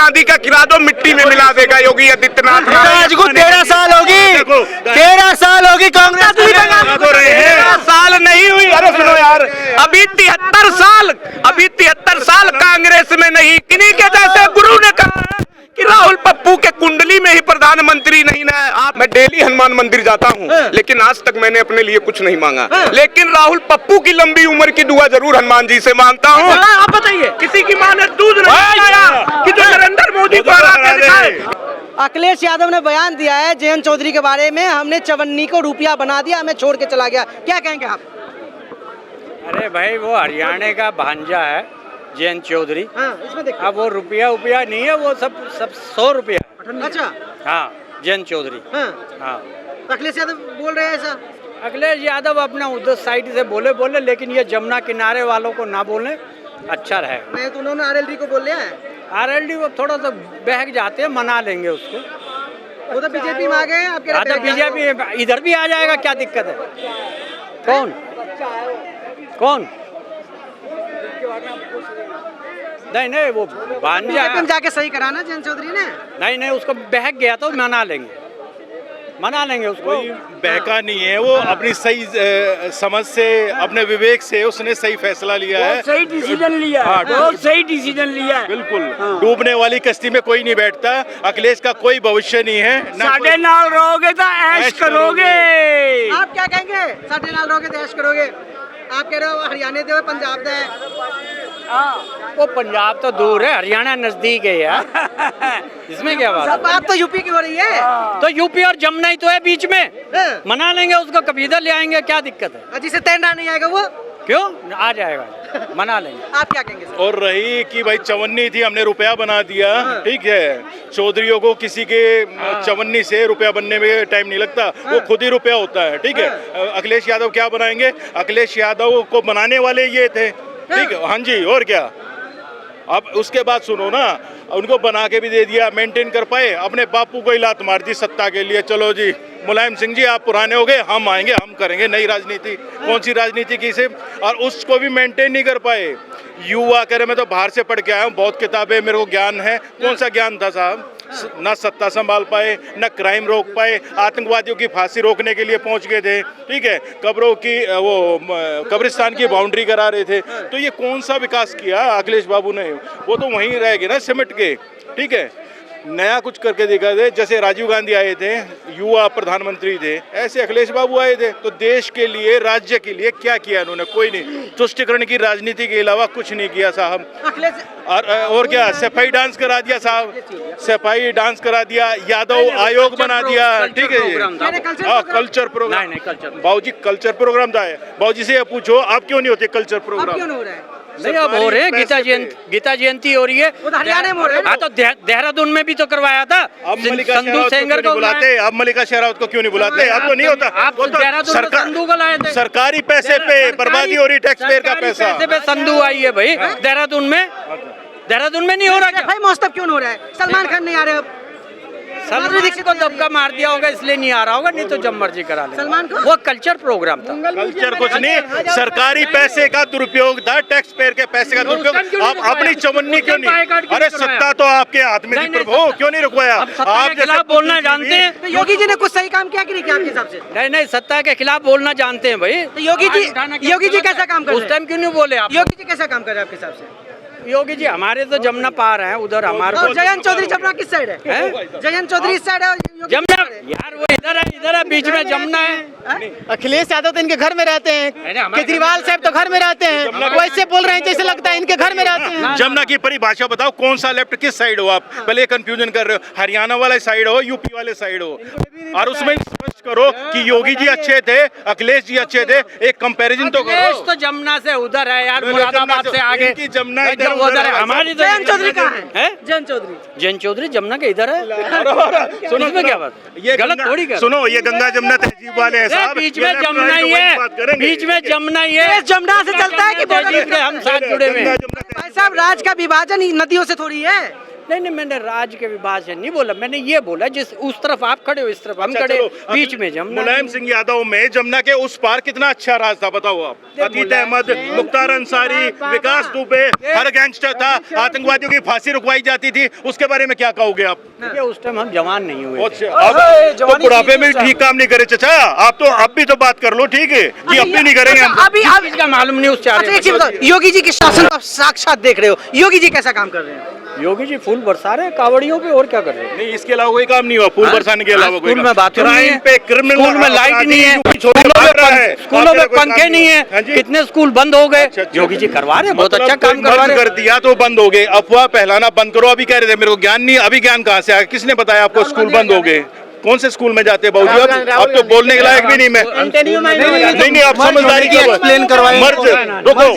गांधी का गिरा दो, मिट्टी में मिला देगा योगी आदित्यनाथ। आज को 13 साल होगी, 13 साल होगी कांग्रेस। 13 साल नहीं हुई, अरे सुनो यार, अभी 73 साल कांग्रेस में नहीं। किन्हीं के जैसे गुरु ने कहा कि राहुल पप्पू के कुंडली में ही प्रधानमंत्री नहीं ना। आप, मैं डेली हनुमान मंदिर जाता हूँ, लेकिन आज तक मैंने अपने लिए कुछ नहीं मांगा, लेकिन राहुल पप्पू की लंबी उम्र की दुआ जरूर हनुमान जी से मांगता हूँ। आप बताइए, किसी की माँ ने दूध नहीं आया कि जो नरेंद्र मोदी को हरा के दिखाए। अखिलेश यादव ने बयान दिया है जयंत चौधरी के बारे में, हमने चवन्नी को रुपया बना दिया, हमें छोड़ के चला गया। क्या कहेंगे आप? अरे भाई, वो हरियाणा का भांजा है जयंत चौधरी। इसमें देखिए। अब वो रुपया नहीं है, वो सब 100 रुपया। अच्छा, हाँ, जयंत चौधरी। हाँ, अखिलेश यादव बोल रहे हैं ऐसा? अखिलेश यादव अपना उधर साइड से बोले, लेकिन ये जमुना किनारे वालों को ना बोले, अच्छा रहे। नहीं तो उन्होंने आरएलडी को बोल लिया है। आरएलडी वो थोड़ा सा बहक जाते हैं, मना लेंगे उसको। वो तो बीजेपी में आ गए हैं, आप कह रहे हैं बीजेपी इधर भी आ जाएगा, क्या दिक्कत है? कौन? नहीं, वो भांजा जाके सही कराना जयंत चौधरी ने। नहीं, उसको बहक गया तो मना लेंगे उसको। बहका नहीं है, वो अपनी सही समझ से, अपने विवेक से उसने सही फैसला लिया है, सही डिसीजन लिया है। बहुत सही डिसीजन लिया है। बिल्कुल। डूबने वाली कश्ती में कोई नहीं बैठता। अखिलेश का कोई भविष्य नहीं है। साढ़े नाल रहोगे तो ऐश करोगे। आप क्या कहेंगे? साढ़े नाल रहोगे तो ऐश करोगे। आप कह रहे हो हरियाणा दे, पंजाब दे। वो पंजाब तो दूर है, हरियाणा नजदीक है यार। इसमें क्या बात? सब बात तो यूपी की हो रही है। तो यूपी और जमुना ही तो है बीच में, मना लेंगे उसको, कभी इधर ले आएंगे, क्या दिक्कत है? जिसे तैरना नहीं आएगा वो क्यों आ जाएगा, मना लेंगे। आप क्या कहेंगे सर? और रही कि भाई चवन्नी थी, हमने रुपया बना दिया, ठीक है। चौधरियों को किसी के चवन्नी से रुपया बनने में टाइम नहीं लगता, वो खुद ही रुपया होता है, ठीक है। अखिलेश यादव क्या बनाएंगे? अखिलेश यादव को बनाने वाले ये थे, ठीक है। हाँ जी, और क्या। अब उसके बाद सुनो ना, उनको बना के भी दे दिया, मेंटेन कर पाए, अपने बापू को ही लात मार दी सत्ता के लिए। चलो जी मुलायम सिंह जी, आप पुराने हो गए, हम आएंगे, हम करेंगे नई राजनीति। कौन सी राजनीति की से? और उसको भी मेंटेन नहीं कर पाए। युवा करे, मैं तो बाहर से पढ़ के आया हूँ, बहुत किताबें, मेरे को ज्ञान है। कौन सा ज्ञान था साहब? ना सत्ता संभाल पाए, ना क्राइम रोक पाए, आतंकवादियों की फांसी रोकने के लिए पहुंच गए थे, ठीक है। कब्रों की वो कब्रिस्तान की बाउंड्री करा रहे थे। तो ये कौन सा विकास किया अखिलेश बाबू ने? वो तो वहीं रह गए ना सिमट के, ठीक है। नया कुछ करके दिखा दे। जैसे राजीव गांधी आए थे, युवा प्रधानमंत्री थे, ऐसे अखिलेश बाबू आए थे। तो देश के लिए, राज्य के लिए क्या किया उन्होंने? कोई नहीं। तुष्टिकरण की राजनीति के अलावा कुछ नहीं किया साहब। और क्या, सफाई डांस करा दिया साहब, सफाई डांस करा दिया, यादव आयोग बना दिया, ठीक है। कल्चर प्रोग्राम, बाबूजी कल्चर प्रोग्राम था। बाबूजी से पूछो, आप क्यों नहीं होते कल्चर प्रोग्राम? नहीं, अब हो रहे हैं। गीता जयंती हो रही है, हरियाणा में हो रहा है। हाँ, तो देहरादून में भी तो करवाया था। अब मल्लिका शेरावत को बुलाते, अब मल्लिका शेरावत को क्यों नहीं बुलाते? अब तो नहीं होता। आप देहरादून में संधू को लाए थे। सरकारी पैसे पे बर्बादी हो रही, टैक्स पेयर का पैसा। पैसे पे संधू आई है भाई देहरादून में नहीं हो रहा क्या? भाई मौसम क्यों हो रहा है? सलमान खान नहीं आ रहे अब। सलमान को दबका मार दिया होगा, इसलिए नहीं आ रहा होगा, नहीं तो जब मर्जी करा ले। सलमान को वो कल्चर प्रोग्राम था। कल्चर कुछ नहीं, सरकारी पैसे का दुरुपयोग था, टैक्स पेयर के पैसे का दुरुपयोग। आप अपनी चवन्नी क्यों नहीं? अरे सत्ता तो आपके हाथ में थी प्रभु, क्यों नहीं रुकवाया? आप खिलाफ बोलना जानते हैं। योगी जी ने कुछ सही काम किया कि नहीं किया आपके हिसाब से? नहीं, सत्ता के खिलाफ बोलना जानते हैं भाई। तो योगी जी कैसा काम कर रहे हैं? उस टाइम क्यों नहीं बोले आप? योगी जी कैसा काम कर रहे हैं आपके हिसाब से? योगी जी हमारे तो जमुना पार है, उधर हमारे। जयंत चौधरी जमुना किस साइड है? जयंत चौधरी इस साइड है, जमुना यार वो इधर है, बीच में जमुना है। अखिलेश यादव तो इनके घर में रहते हैं, केजरीवाल साहब तो घर में रहते हैं, वैसे बोल रहे हैं जैसे लगता है इनके घर में रहते हैं। जमुना की परिभाषा बताओ, कौन सा लेफ्ट, किस साइड हो आप? पहले कंफ्यूजन कर रहे हो, हरियाणा वाले साइड हो, यूपी वाले साइड हो। और उसमें स्पष्ट करो कि योगी जी अच्छे थे, अखिलेश जी अच्छे थे, एक कंपैरिजन तो करो। तो जमुना से उधर है यार, मुरादाबाद से आगे जमुना उधर है। हमारी तो जयंत चौधरी कहाँ है? जयंत चौधरी जमुना के इधर है। सुनो में क्या बात, ये गलत थोड़ी कर। सुनो, ये गंगा जमुना तहजीब वाले हैं साहब, बीच में जमुना ही है, बीच में जमुना ही है। जमुना से चलता है कि हम साथ जुड़े हुए हैं भाई साहब? राज का विभाजन नदियों से थोड़ी है। नहीं, मैंने राज्य के विभाजन नहीं बोला, मैंने ये बोला जिस उस तरफ आप खड़े हो, इस तरफ हम खड़े, बीच में जमुना। मुलायम सिंह यादव में जमुना के उस पार कितना अच्छा राज था बताओ आप। अतीत अहमद, मुख्तार अंसारी, विकास दुबे, हर गैंगस्टर था, आतंकवादियों की फांसी रुकवाई जाती थी, उसके बारे में क्या कहोगे आप? उस टाइम हम जवान नहीं हुए। अब तो बुढ़ापे में ठीक काम नहीं करे चाचा, आप तो अब भी तो बात कर लो, ठीक है जी, अब भी नहीं करेंगे हम। अभी इसका मालूम नहीं उस चारे। एक चीज बताओ, योगी जी के शासन को आप साक्षात देख रहे हो, योगी जी कैसा काम कर रहे हैं? योगी जी फूल बरसा रहे हैं कावड़ियों पे, और क्या कर रहे हैं? नहीं, इसके अलावा कोई काम नहीं हुआ, फूल बरसाने के अलावा कोई स्कूल में बाथरूम नहीं है, पे क्रिमिनल, स्कूल में लाइट नहीं है, स्कूलों में पंखे नहीं है, कितने स्कूल बंद हो गए। योगी जी करवा रहे हैं, बहुत अच्छा काम करवा रहे हैं। कर दिया तो बंद हो गए, अफवाह फैलाना बंद करो। अभी कह रहे थे मेरे को ज्ञान नहीं, अभी ज्ञान कहाँ से आया? किसने बताया आपको स्कूल बंद हो गए? कौन से स्कूल में जाते हैं बाबूजी? अब तो बोलने के लायक भी नहीं मैं। नहीं, आप समझदारी की एक्सप्लेन करवाएं। मर्ज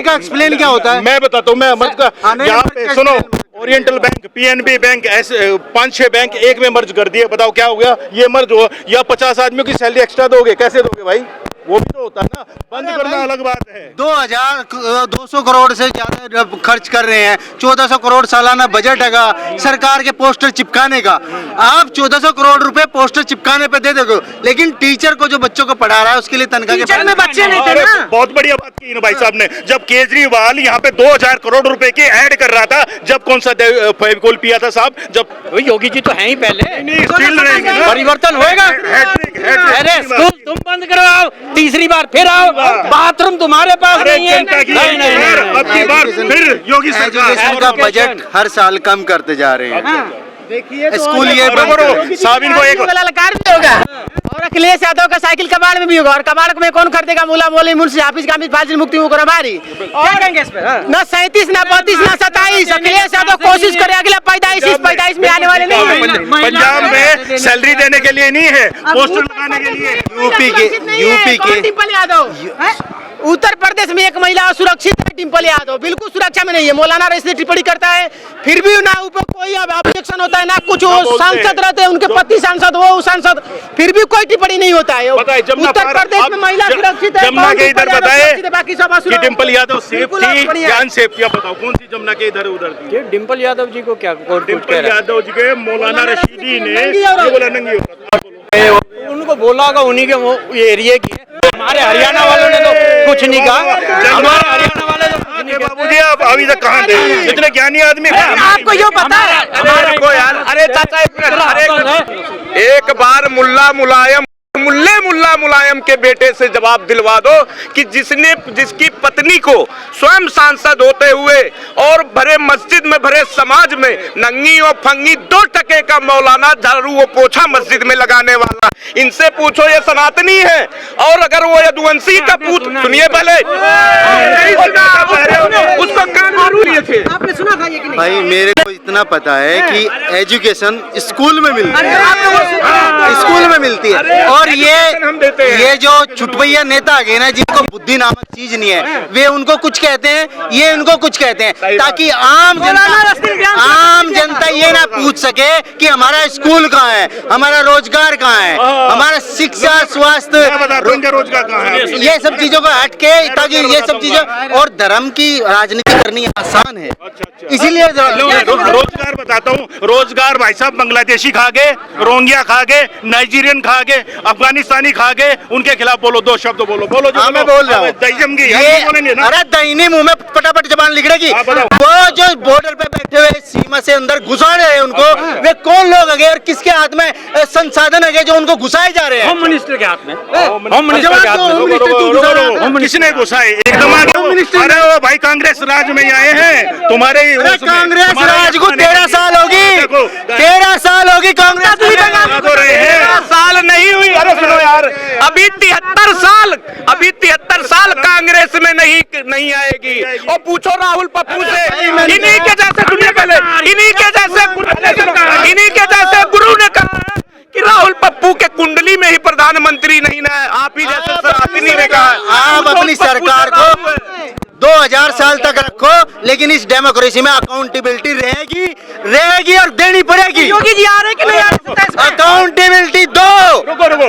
का एक्सप्लेन क्या होता है मैं बताता हूँ। मैं मर्ज का यहाँ पे सुनो, ओरिएंटल बैंक, पीएनबी बैंक, ऐसे 5-6 बैंक एक में मर्ज कर दिए, बताओ क्या हो गया? ये मर्ज हुआ या 50 आदमियों की सैलरी एक्स्ट्रा दोगे? कैसे दोगे भाई? वो भी तो होता है ना, बंद करना अलग बात है। 200 करोड़ से ज्यादा खर्च कर रहे हैं, 1400 करोड़ सालाना बजट है सरकार के पोस्टर चिपकाने का। आप 1400 करोड़ रुपए पोस्टर चिपकाने पे दे दोगे, लेकिन टीचर को जो बच्चों को पढ़ा रहा है उसके लिए तनख्वाह के में बच्चे नहीं थे ना। बहुत बढ़िया बात की ना भाई साहब ने, जब केजरीवाल यहाँ पे 2000 करोड़ रुपए की ऐड कर रहा था, जब कौन सा फेविकोल पिया था साहब? जब योगी जी तो है ही पहले, परिवर्तन होएगा। अरे स्कूल तुम बंद करवाओ, तीसरी बार फिर आओ, बाथरूम तुम्हारे पास नहीं है। अब की बार फिर योगी सरकार एजुकेशन का बजट हर साल कम करते जा रहे हैं। देखिए स्कूल ये साबिन को एक ललकार भी होगा, और अखिलेश यादव का साइकिल कबाड़ में भी होगा, और कबाड़ में कौन खरीदेगा? मुला मोली मुंशी हाफिज का फाजिल मुक्ति मुकर हमारी। और ना 37 ना 32 ना 27, अखिलेश यादव कोशिश करे अगला 45 में आने वाले नहीं है। पंजाब में सैलरी देने के लिए नहीं है, पोस्टर लगाने के लिए। यूपी के डिम्पल यादव, उत्तर प्रदेश में एक महिला सुरक्षित है, डिम्पल यादव बिल्कुल सुरक्षा में नहीं है। मौलाना रईस टिप्पणी करता है, फिर भी ना ऊपर कोई ऑब्जेक्शन होता है ना कुछ। वो सांसद रहते हैं, उनके पति सांसद, वो सांसद, फिर भी कोई टिप्पणी नहीं होता है। उत्तर प्रदेश में महिला सुरक्षित है, जमुना के इधर बताए बाकी सब कि डिम्पल यादव सेफ थी या अनसेफ थी? बताओ कौन सी जमुना के इधर उधर थी? डिम्पल यादव जी को क्या? डिम्पल यादव जी के मौलाना रशीदी ने ये बोला नंगी होता, उनको बोला होगा, उन्हीं के वो एरिया की है। हमारे हरियाणा वालों ने तो कुछ नहीं कहा, हमारे हरियाणा वाले तो कुछ नहीं कहा। बाबूजी आप अभी तक कहाँ थे? इतने ज्ञानी आदमी आपको यो पता है? अरे चाचा एक बार मुल्ला मुलायम के बेटे से जवाब दिलवा दो कि जिसकी पत्नी को स्वयं सांसद होते हुए और भरे मस्जिद में भरे समाज में नंगी और फंगी 2 टके का मौलाना झाड़ू वो पोछा मस्जिद में लगाने वाला, इनसे पूछो ये सनातनी है। और अगर वो यदुवंशी का पूत, सुनिए पहले, उसको कान मारू लिए थे। आपने सुना था ये कि नहीं? भाई मेरे को इतना पता है कि एजुकेशन स्कूल में मिलती है, स्कूल में मिलती है। और ये जो छुटभैया नेता आ गए ना, जिनको बुद्धि नामक चीज नहीं है, वे उनको कुछ कहते हैं, ये उनको कुछ कहते हैं, ताकि आम जनता ये ना पूछ सके कि हमारा स्कूल कहाँ है, हमारा रोजगार कहाँ है, हमारा शिक्षा स्वास्थ्य रोजगार कहाँ है, ये सब चीजों को हट के, ताकि ये सब चीजों, और धर्म की राजनीति करनी आसान है। इसीलिए रोजगार बताता हूँ। रोजगार भाई साहब बांग्लादेशी खा गए, रोहिंग्या खा गए, नाइजीरियन खा गए, अफगानिस्तानी खा गए, उनके खिलाफ बोलो, 2 शब्द बोलो। हाँ मैं बोल रहा हूँ। अरे दहीनी मुंह में फटाफट जबान लिखड़ेगी। वो जो बॉर्डर पे बैठे हुए सीमा से अंदर घुसा रहे हैं उनको, वे कौन लोग है और किसके हाथ में संसाधन है जो उनको घुसाए जा रहे हैं? होम मिनिस्टर के हाथ में, होम मिनिस्टर के हाथ में। किसने घुसाए? एकदम अरे वो भाई कांग्रेस राज में आए हैं तुम्हारे। कांग्रेस राज को 13 साल होगी, 13 साल होगी कांग्रेस। 13 साल नहीं हुई। अरे सुनो यार, अभी 73 साल कांग्रेस में नहीं आएगी। और पूछो राहुल पप्पू से, इन्हीं के जैसे सुनिए पहले, इन्हीं के जैसे गुरु ने कहा कि राहुल पप्पू के कुंडली में ही प्रधानमंत्री नहीं ना, आप ही जैसे सनातनी ने कहा। आप अपनी सरकार को 2000 साल तक रखो, लेकिन इस डेमोक्रेसी में अकाउंटेबिलिटी रहेगी और देनी पड़ेगी। योगी जी आ रहे कि नहीं आ रहे 27 में? अकाउंटेबिलिटी दो,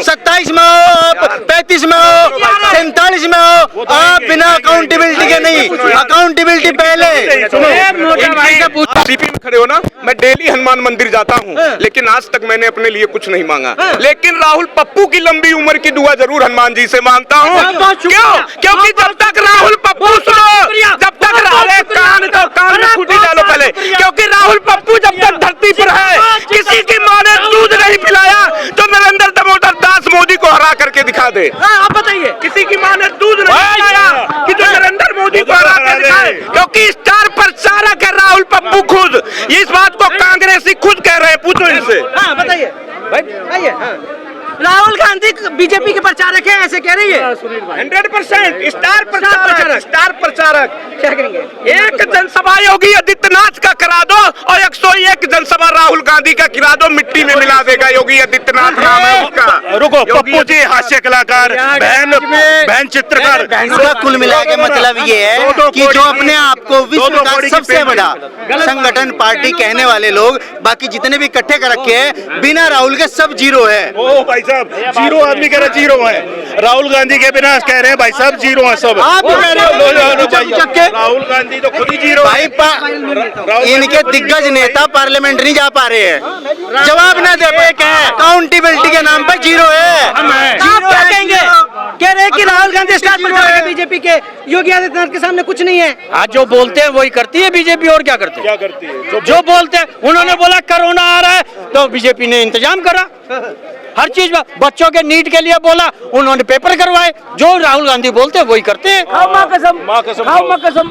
27 में हो, 35 में हो, 47 में हो, आप बिना अकाउंटेबिलिटी के नहीं, अकाउंटेबिलिटी पहले। सीपी में खड़े हो ना, मैं डेली हनुमान मंदिर जाता हूँ, लेकिन आज तक मैंने अपने लिए कुछ नहीं मांगा। लेकिन राहुल पप्पू की लंबी उम्र की दुआ जरूर हनुमान जी से मांगता हूँ। क्यों? क्योंकि जब तक राहुल पप्पू जब तक कान में खूंटी डालो पहले, क्योंकि राहुल पप्पू जब तक धरती पर है, किसी की माँ ने दूध नहीं पिलाया तो नरेंद्र दामोदर दास मोदी को हरा करके दिखा दे। आप बताइए, किसी की माँ ने दूध नहीं पिलाया कि जो नरेंद्र मोदी को हरा कर दिखाए, क्योंकि स्टार प्रचारक है राहुल पप्पू खुद। इस बात को कांग्रेसी खुद कह रहे हैं, पूछो इनसे। हाँ बताइए आइए। राहुल गांधी बीजेपी के प्रचारक है ऐसे कह रही है? 100% स्टार प्रचारक। क्या करेंगे? एक जनसभा योगी आदित्यनाथ का करा दो और 101 जनसभा राहुल गांधी का गिरा दो, मिट्टी में मिला देगा। योगी आदित्यनाथ नाम है उसका। रुको, पप्पू जी हास्य कलाकार, बहन चित्रकार। इसका कुल मिला के मतलब ये है कि जो अपने आप को विश्व का सबसे बड़ा संगठन पार्टी कहने वाले लोग, बाकी जितने भी इकट्ठे कर रखे हैं, बिना राहुल के सब जीरो है। ओ भाई साहब, जीरो आदमी कह रहे जीरो है। राहुल गांधी के बिना कह रहे हैं भाई साहब जीरो है सब। आप कह रहे हो राहुल गांधी तो खुद ही जीरो भाई। इनके दिग्गज नेता पार्लियामेंट नहीं जा पा रहे हैं, जवाब ना दे पाए। अकाउंटेबिलिटी के नाम पर जीरो है। आप क्या कहेंगे? कह रहे हैं कि राहुल गांधी स्टार प्रचारक है बीजेपी के, योगी आदित्यनाथ के सामने कुछ नहीं है। आज जो बोलते हैं वही करती है बीजेपी, और क्या करती है? जो बोलते हैं, उन्होंने बोला कोरोना आ रहा है तो बीजेपी ने इंतजाम करा हर चीज में। बच्चों के नीट के लिए बोला, उन्होंने पेपर करवाए। जो राहुल गांधी बोलते हैं वही करते हैं। खाओ माँ कसम, माँ कसम, खाओ माँ कसम,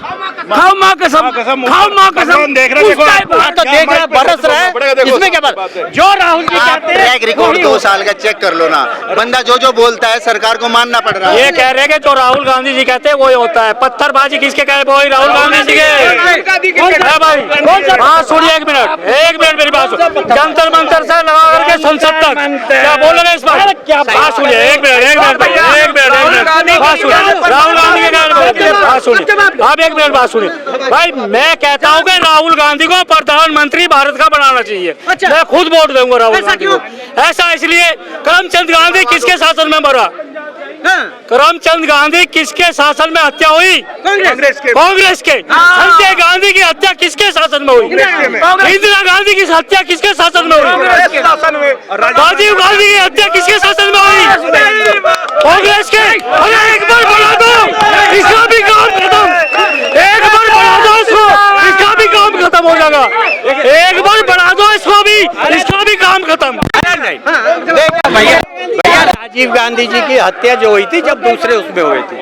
खाओ माँ कसम, खाओ माँ कसम। देख रहे देखो, तो देख रहा बरस रहा है, इसमें क्या बात? जो राहुल जी आप कहते हैं ट्रैक रिकॉर्ड 2 साल का चेक कर लो ना, बंदा जो बोलता है सरकार को मानना पड़ रहा है। ये कह रहे हैं कि जो राहुल गांधी जी कहते हैं वही होता है। पत्थरबाजी किसके कहे? वही राहुल गांधी जी के। भाई हाँ सुनिए, एक मिनट मेरी बात सुन। जंतर मंतर से लगा करके संसद तक क्या बोल रहे हैं इस बार? क्या बात सुनिए, एक मिनट बात सुनिए। राहुल गांधी के कहने बात सुनिए, आप एक मिनट बात सुनिए। भाई मैं कहता हूँ कि राहुल गांधी को प्रधानमंत्री भारत का बनाना चाहिए। मैं खुद वोट दूंगा राहुल गांधी को। ऐसा इसलिए, करमचंद गांधी किसके शासन में मरा? करमचंद गांधी किसके शासन में हत्या हुई? कांग्रेस के। संजय गांधी की हत्या किसके शासन में हुई? इंदिरा गांधी की हत्या किसके शासन में हुई? राजीव गांधी की हत्या किसके शासन में हुई? कांग्रेस के। अरे एक बार बढ़ा दो, इसका भी काम खत्म। एक बार बढ़ा दो इसको, इसका भी काम खत्म हो जाएगा। एक बार बढ़ा दो इसको भी, इसका भी काम खत्म। भैया राजीव गांधी जी की हत्या जो हुई थी, जब दूसरे उसमें हुई थी।